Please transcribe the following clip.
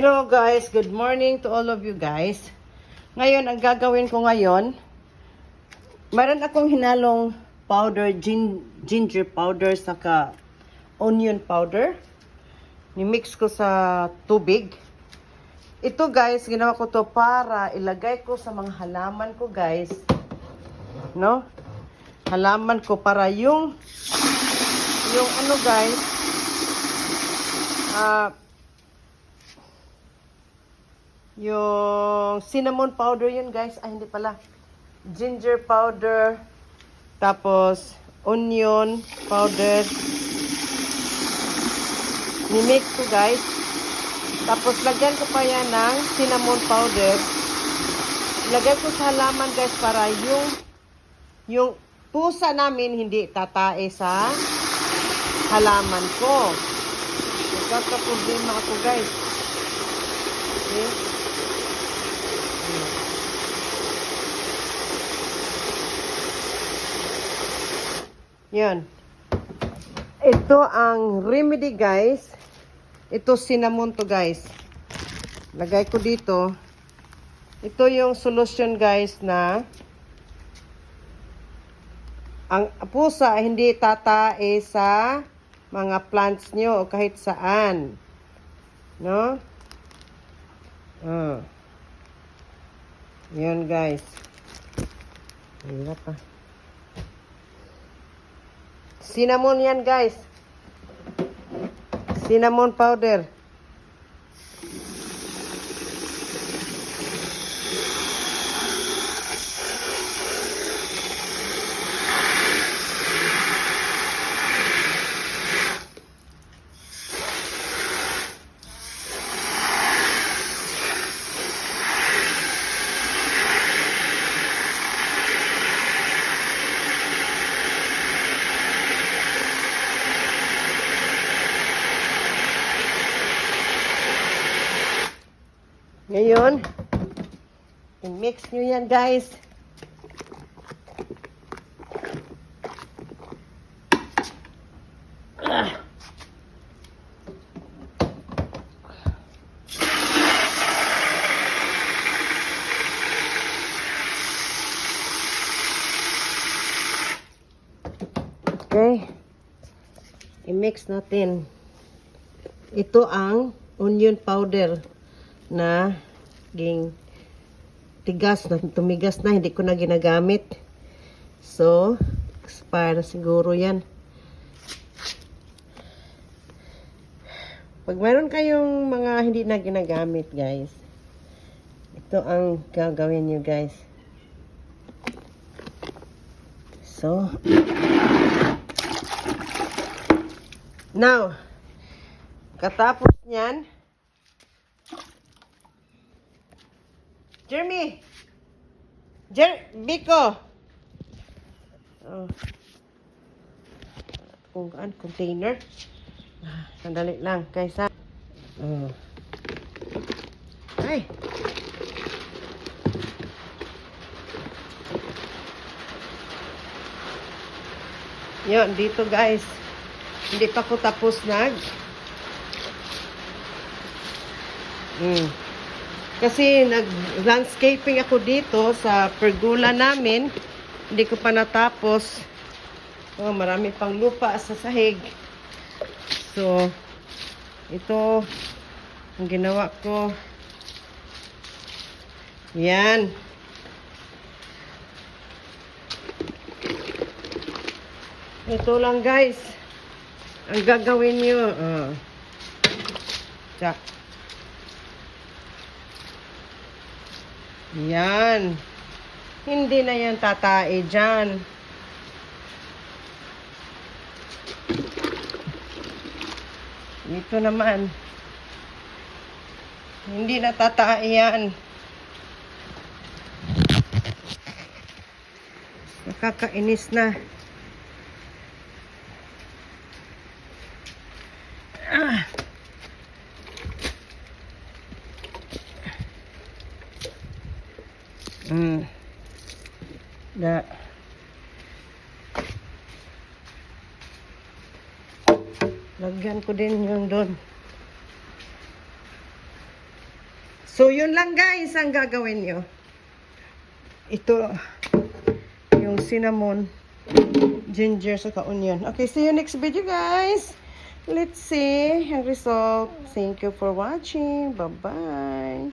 Hello guys, good morning to all of you guys. Ngayon, ang gagawin ko ngayon, meron akong hinalong powder, ginger powder, saka onion powder. Ni-mix ko sa tubig. Ito guys, ginawa ko to para ilagay ko sa mga halaman ko guys. No? Halaman ko para yung ano guys, yung cinnamon powder yun guys. Ay, hindi pala. Ginger powder. Tapos, onion powder. Ni-mix ko guys. Tapos, lagyan ko pa yan ng cinnamon powder. Lagyan ko sa halaman guys para yung pusa namin hindi tatae sa halaman ko. Nagkakaproblema ako guys. Okay? Yan. Ito ang remedy guys. Ito cinnamon to guys. Lagay ko dito. Ito yung solution guys na ang pusa hindi tatae sa mga plants nyo o kahit saan. No? Yan guys. Hirap pa. Cinnamon yan guys. Cinnamon powder. Ngayon, i-mix nyo yan guys. Okay. I-mix natin. Ito ang onion powder na tigas na, tumigas na, hindi ko na ginagamit. So, expire na siguro yan. Pag mayroon kayong mga hindi na ginagamit guys, ito ang gagawin nyo guys. So, now, katapos nyan, Jeremy! Biko! Kung container. Sandali lang, kaysa. Ay! Yun, dito guys. Hindi pa ko tapos kasi nag-landscaping ako dito sa pergola namin. Hindi ko pa natapos. Oh, marami pang lupa sa sahig. So, ito ang ginawa ko. Yan. Ito lang guys. Ang gagawin nyo. Tsak. Yan. Hindi na yan tatae dyan. Ito naman. Hindi na tatae yan. Nakakainis na. Lagyan ko din yung doon. So, yun lang guys ang gagawin nyo. Ito, yung cinnamon, ginger, saka onion. Okay, see you next video guys. Let's see ang result. Thank you for watching. Bye-bye.